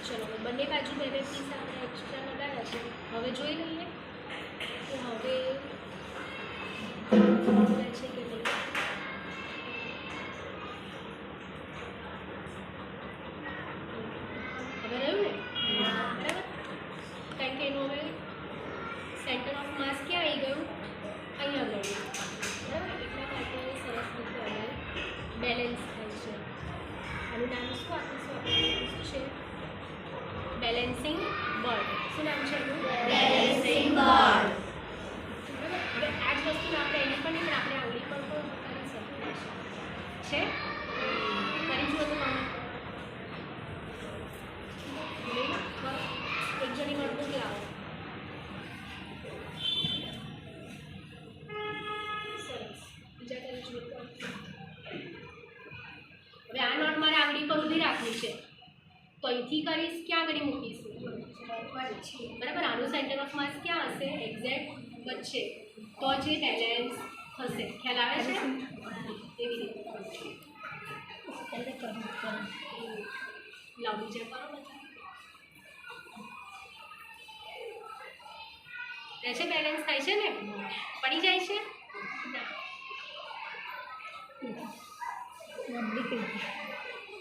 ચલો બંને બાજુ બે બે પીસ આપણે એક્સ્ટ્રા લગાવ્યા છે. હવે જોઈ લઈએ કે હવે છે કે નહીં. હવે રહ્યું ને બરાબર, કારણ કે એનું હવે સેન્ટર ઓફ માસ ક્યાં આવી ગયું, અહીંયા ગયું બરાબર. એટલા માટે સરસ રીતે અમારે બેલેન્સ થાય છે. આનું નામ શું આપીશું આપણે, શું છે, બેલેન્સિંગ બોર્ડ. શું નામ છે એનું, બેલેન્સિંગ બોર્ડ. બરાબર. હવે આ જ વસ્તુ આપણે એની પણ નહીં, આપણે આંગળી પર પણ કરી શકીએ છે. કરી જુઓ તો તમે એક જણી નોટબુક લાવો. સરસ, બીજા કરી જુઓ તો. હવે આ નોટ મારે આંગળી પર ઊંધી રાખવી છે, તો અહીંથી કરીશ ક્યાં આગળ મૂકીશું, બરાબર. આનું સેન્ટર ઓફ માસ ક્યાં હશે, એક્ઝેક્ટ વચ્ચે, તો જ એ બેલેન્સ થશે. ખ્યાલ આવે છે? એવી રીતે લાવ બીજા કરો બધા. છે બેલેન્સ થાય છે ને, પડી જાય છે ના.